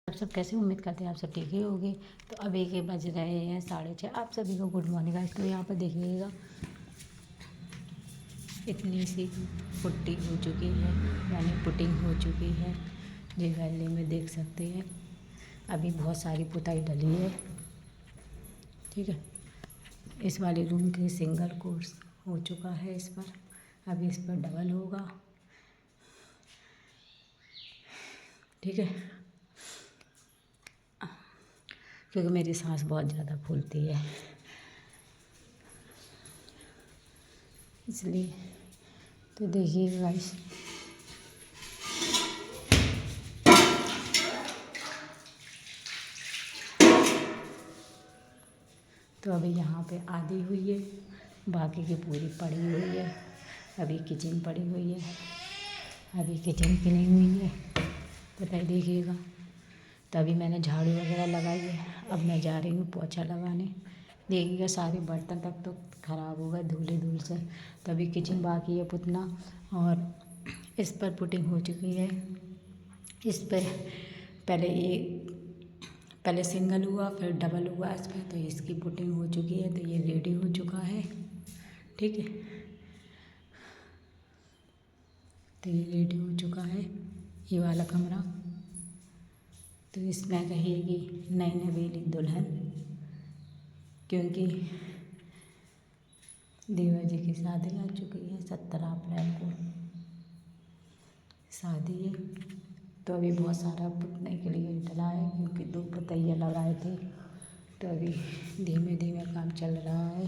आप सब कैसे उम्मीद करते हैं आप सब ठीक ही होंगे। तो अभी के बज रहे हैं 6:30। आप सभी को गुड मॉर्निंग। गाइस तो यहाँ पर देखिएगा इतनी सी पुट्टी हो चुकी है, यानी पुटिंग हो चुकी है। जी गैलरी में देख सकते हैं अभी बहुत सारी पुताई डली है। ठीक है, इस वाले रूम के सिंगल कोर्स हो चुका है इस पर, अभी इस पर डबल होगा। ठीक है, क्योंकि मेरी सांस बहुत ज़्यादा फूलती है इसलिए। तो देखिए गाइस तो अभी यहाँ पे आधी हुई है, बाकी की पूरी पड़ी हुई है। अभी किचन पड़ी हुई है, अभी किचन की नहीं हुई है। तो भाई देखिएगा, तो अभी मैंने झाड़ू वगैरह लगाई है। अब मैं जा रही हूँ पोछा लगाने। देखिएगा सारे बर्तन तक तो ख़राब हो गए धूल धूल से। तभी किचन बाकी है पुतना, और इस पर पुटिंग हो चुकी है। इस पर पहले सिंगल हुआ फिर डबल हुआ इस पर, तो इसकी पुटिंग हो चुकी है। तो ये रेडी हो चुका है। ठीक है, तो ये रेडी हो चुका है ये वाला कमरा। तो इसमें रहेगी नई नवेली दुल्हन, क्योंकि देवर जी की शादी आ चुकी है। 17 अप्रैल को शादी है। तो अभी बहुत सारा पुतने के लिए डला है, क्योंकि 2 पुतैया लगाए थे। तो अभी धीमे धीमे काम चल रहा है।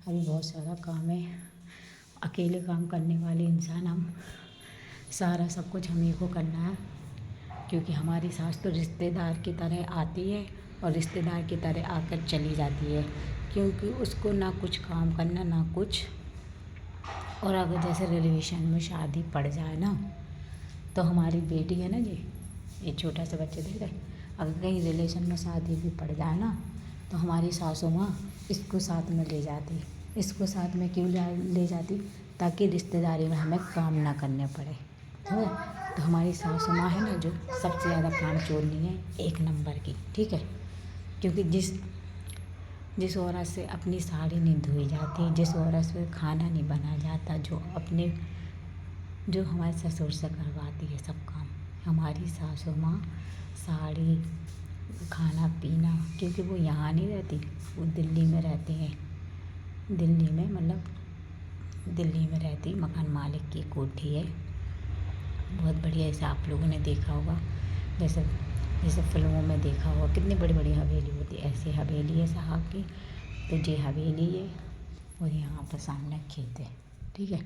अभी बहुत सारा काम है। अकेले काम करने वाले इंसान हम, सारा सब कुछ हम ही को करना है। क्योंकि हमारी सास तो रिश्तेदार की तरह आती है और रिश्तेदार की तरह आकर चली जाती है, क्योंकि उसको ना कुछ काम करना ना कुछ। और अगर जैसे रिलेशन में शादी पड़ जाए ना, तो हमारी बेटी है ना जी, ये छोटा सा बच्चा देख रहे, अगर कहीं रिलेशन में शादी भी पड़ जाए ना, तो हमारी सासू माँ इसको साथ में ले जाती। इसको साथ में क्यों ले जाती? ताकि रिश्तेदारी में हमें काम ना करने पड़े। है, तो हमारी सासू माँ है ना जो, सबसे ज़्यादा काम चोरनी है, 1 नंबर की। ठीक है, क्योंकि जिस औरत से अपनी साड़ी नहीं धोई जाती, जिस औरत से खाना नहीं बना जाता, जो हमारे ससुर से करवाती है सब काम, हमारी सासू माँ साड़ी, खाना पीना। क्योंकि वो यहाँ नहीं रहती, वो दिल्ली में रहती हैं। दिल्ली में रहती, मकान मालिक की कोठी है बहुत बढ़िया। ऐसे आप लोगों ने देखा होगा, जैसे फिल्मों में देखा होगा, कितनी बड़ी बड़ी हवेली होती है। ऐसी हवेली है साहब की। तो ये हवेली है और यहाँ पर सामने खेत है। ठीक है,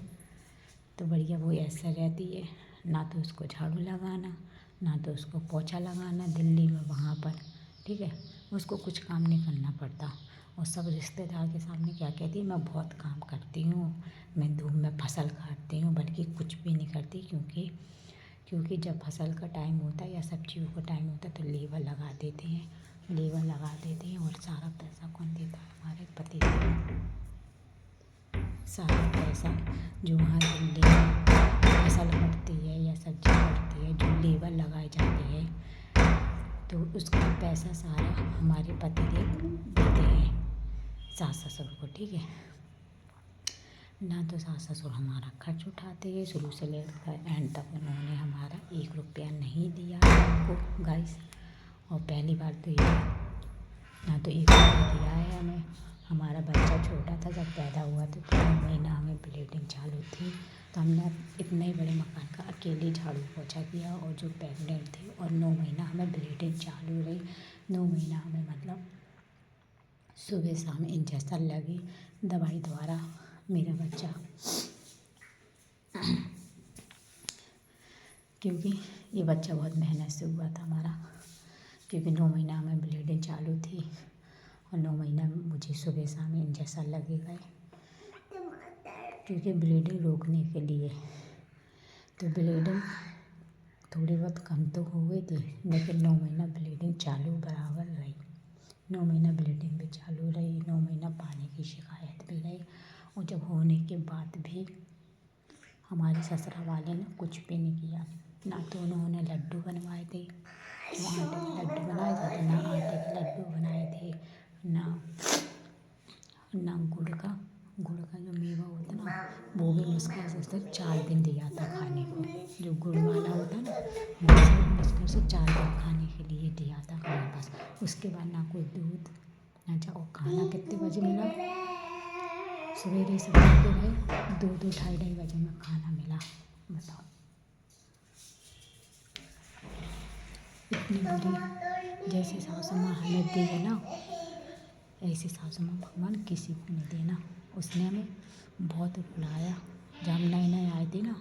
तो बढ़िया वो ऐसा रहती है, ना तो उसको झाड़ू लगाना, ना तो उसको पोछा लगाना दिल्ली में वहाँ पर। ठीक है, उसको कुछ काम नहीं करना पड़ता। और सब रिश्तेदार के सामने क्या कहती है, मैं बहुत काम करती हूँ, मैं धूप में फसल काटती हूँ, बल्कि कुछ भी नहीं करती। क्योंकि जब फसल का टाइम होता है या सब्जियों का टाइम होता है, तो लेबर लगा देते हैं। और सारा पैसा कौन देता है? हमारे पति देव। सारा पैसा जो वहाँ दिल्ली में फसल कटती है या सब्जी कटती है, जो लेबर लगाई जाती है, तो उसका पैसा सारा हमारे पति देव देते हैं सास ससुर को। ठीक है, ना तो सास ससुर हमारा खर्च उठाते हैं, शुरू से लेकर एंड तक उन्होंने हमारा 1 रुपया नहीं दिया हमको गाइस। और पहली बार तो ये ना तो 1 रुपया दिया है हमें। हमारा बच्चा छोटा था जब पैदा हुआ, तो 3 महीना हमें ब्लीडिंग चालू थी, तो हमने इतने ही बड़े मकान का अकेले झाड़ू पोछा किया। और जो प्रेग्नेंट थे और 9 महीना हमें ब्लीडिंग चालू रही। 9 महीना हमें मतलब सुबह शाम इंजेक्शन लगी दवाई द्वारा। मेरा बच्चा क्योंकि ये बच्चा बहुत मेहनत से हुआ था हमारा, क्योंकि 9 महीना हमें ब्लीडिंग चालू थी और 9 महीना मुझे सुबह शाम इंजेक्शन लगे गए, क्योंकि ब्लीडिंग रोकने के लिए। तो ब्लीडिंग थोड़ी बहुत कम तो हो गई थी, लेकिन 9 महीना ब्लीडिंग चालू बराबर रही। 9 महीना ब्लीडिंग भी चालू रही, 9 महीना पानी की शिकायत भी रही। और जब होने के बाद भी हमारे ससुरा वाले ने कुछ भी नहीं किया। ना तो उन्होंने लड्डू बनवाए थे, तो आटे के लड्डू बनाए जाते, ना आटे के लड्डू बनाए थे, ना ना गुड़ का जो मेवा होता ना, वो भी मुश्किल से 4 दिन दिया था खाने को। जो गुड़ वाला होता ना, वो सिर्फ मुश्किल से 4 दिन खाने के लिए दिया था हमारे पास। उसके बाद ना कोई दूध ना चाहो। खाना कितने बजे मिला? सवेरे से भूखे रहे, 2-2 ढाई बजे में खाना मिला। बताओ, इतनी बड़ी जैसे सासू माँ हमें दी है ना, ऐसी सासू माँ भगवान किसी को नहीं देना। उसने हमें बहुत रुलाया। जब हम नए नए आए थे ना,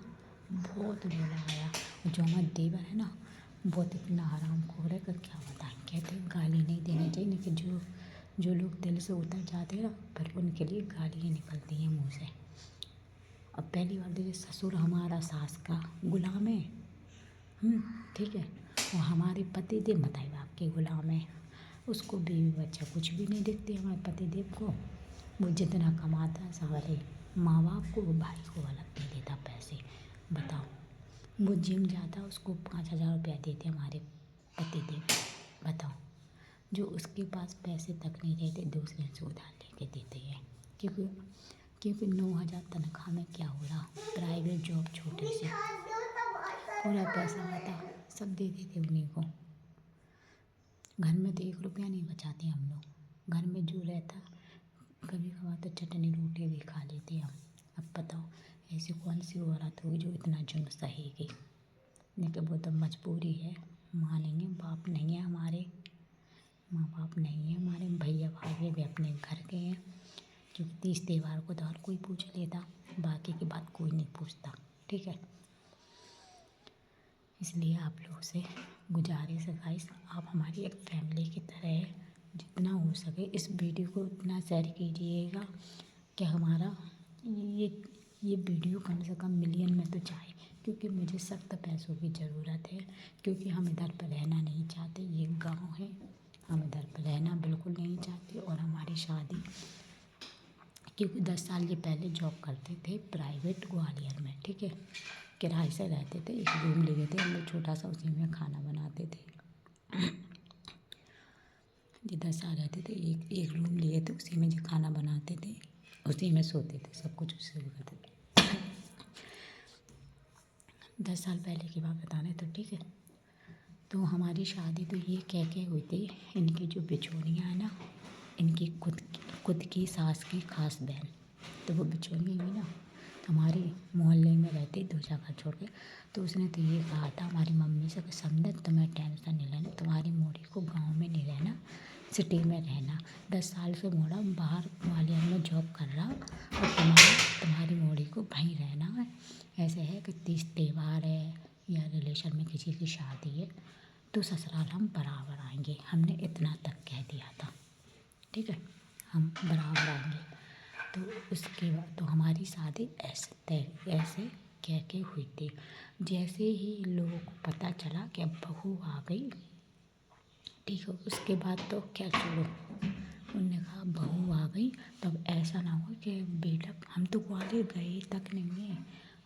बहुत रुलाया। जो हमारा देवर है ना, बहुत इतना हरामखोर है कि क्या बताएं। कहते हैं गाली नहीं देनी चाहिए, लेकिन जो लोग दिल से उतर जाते हैं ना, फिर उनके लिए गालियाँ निकलती हैं मुँह से। अब पहली बार देखिए, ससुर हमारा सास का गुलाम है। ठीक है। और हमारे पतिदेव माता बाप के गुलाम है। उसको बीवी बच्चा कुछ भी नहीं दिखते हमारे पतिदेव को। वो जितना कमाता है सारे माँ बाप को, वो भाई को अलग दे देता पैसे। बताओ, वो जिम जाता, उसको 5,000 रुपया देते हमारे पतिदेव। बताओ, जो उसके पास पैसे तक नहीं रहते, दूसरे से उधार लेके देते हैं। क्योंकि 9,000 तनख्वाह में क्या हो रहा, प्राइवेट जॉब छोटे से पूरा पैसा आता, सब दे देते उन्हीं को। घर में तो 1 रुपया नहीं बचाते हम लोग। घर में जो रहता, कभी कभार तो चटनी रोटी भी खा लेते हम। अब बताओ, ऐसी कौन सी औरत होगी जो इतना जुल्म सहेगी? लेकिन वो तो मजबूरी है, मानेंगे। बाप नहीं है हमारे, माँ बाप नहीं है हमारे, भैया भाभी भी अपने घर के हैं। क्योंकि तीज त्योहार को तो हर कोई पूछ लेता, बाकी की बात कोई नहीं पूछता। ठीक है। इसलिए आप लोगों से गुजारिश है गाइस, आप हमारी एक फैमिली की तरह है। जितना हो सके इस वीडियो को उतना शेयर कीजिएगा कि हमारा ये वीडियो कम से कम मिलियन में तो जाए। क्योंकि मुझे सख्त पैसों की ज़रूरत है। क्योंकि हम इधर पर रहना नहीं चाहते, ये गांव है, हम इधर पर रहना बिल्कुल नहीं चाहते। और हमारी शादी, क्योंकि 10 साल के पहले जॉब करते थे प्राइवेट ग्वालियर में। ठीक है। किराए से रहते थे, एक रूम लिए थे हम लोग छोटा सा, उसी में खाना बनाते थे। जो 10 साल रहते थे, एक रूम लिए थे, उसी में जो खाना बनाते थे, उसी में सोते थे, सब कुछ उसी में करते थे। 10 साल पहले की बात बता रहे तो। ठीक है। तो हमारी शादी तो ये कह हुई थी, इनकी जो बिचौलियाँ हैं ना, इनकी खुद की सास की खास बहन, तो वो बिचौलियाँ हुई ना, तो हमारे मोहल्ले में रहती 2 जगह छोड़ के। तो उसने तो ये कहा था हमारी मम्मी से कि समझे, तुम्हें टेंशन नहीं लेना, तुम्हारी मोड़ी को गांव में नहीं रहना, सिटी में रहना। 10 साल से मोड़ा बाहर ग्वालियर में जॉब कर रहा, और तुम्हारी मोड़ी को वहीं रहना है। ऐसे है कि तीज त्योहार है या रिलेशन में किसी की शादी है, तो ससुराल हम बराबर आएंगे। हमने इतना तक कह दिया था। ठीक है, हम बराबर आएंगे। तो उसके बाद तो हमारी शादी ऐसे कह के हुई थी। जैसे ही लोगों को पता चला कि अब बहू आ गई, ठीक है, उसके बाद तो क्या छोड़ो, उन्होंने कहा बहू आ गई, तब ऐसा ना हो कि बेटा, हम तो ग्वालियर गए तक नहीं है।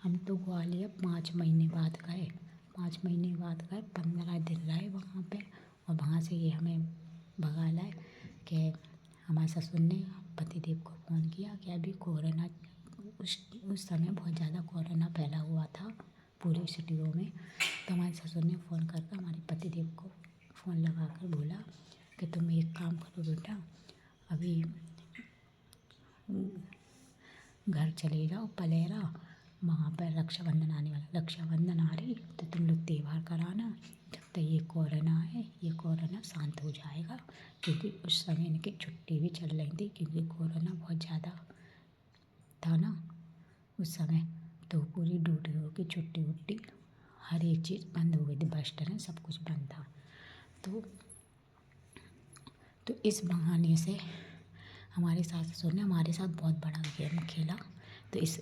हम तो ग्वालियर 5 महीने बाद गए। 5 महीने बाद गए, 15 दिन रहे वहाँ पे, और वहाँ से ये हमें भगा लाए कि हमारे ससुर ने पतिदेव को फ़ोन किया कि अभी कोरोना, उस समय बहुत ज़्यादा कोरोना फैला हुआ था पूरी सिटियों में। तो हमारे ससुर ने फ़ोन करके हमारे पतिदेव को फ़ोन लगा कर बोला कि तुम एक काम करो बेटा, अभी घर चले जाओ पलेरा, वहाँ पर रक्षाबंधन आने वाला, रक्षाबंधन आ रही, तो तुम लोग त्योहार कराना जब तक ये कोरोना है, ये कोरोना शांत हो जाएगा। क्योंकि उस समय इनकी छुट्टी भी चल रही थी, क्योंकि कोरोना बहुत ज़्यादा था ना उस समय। तो पूरी ड्यूटियों की छुट्टी वुट्टी हर एक चीज़ बंद हो गई थी, बस ट्रेन सब कुछ बंद था। तो इस बहाने से हमारे सास ससुर ने हमारे साथ बहुत बड़ा गेम खेला। तो इस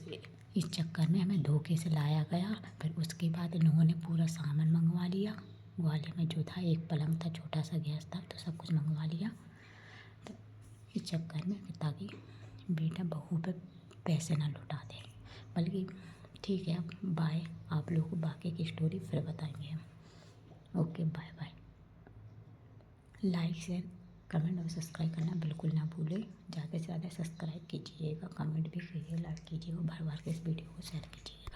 चक्कर में हमें धोखे से लाया गया। फिर उसके बाद इन्होंने पूरा सामान मंगवा लिया ग्वालियर में, जो था एक पलंग था, छोटा सा गैस था, तो सब कुछ मंगवा लिया। तो इस चक्कर में ताकि बेटा बहू पे पैसे ना लौटा दे। बल्कि ठीक है, अब बाय। आप लोगों को बाकी की स्टोरी फिर बताएंगे हम। Okay, bye bye. Like share comment और सब्सक्राइब करना बिल्कुल ना भूलें। ज़्यादा से ज़्यादा सब्सक्राइब कीजिएगा, कमेंट भी कीजिए, लाइक कीजिएगा, बार बार के इस वीडियो को शेयर कीजिए।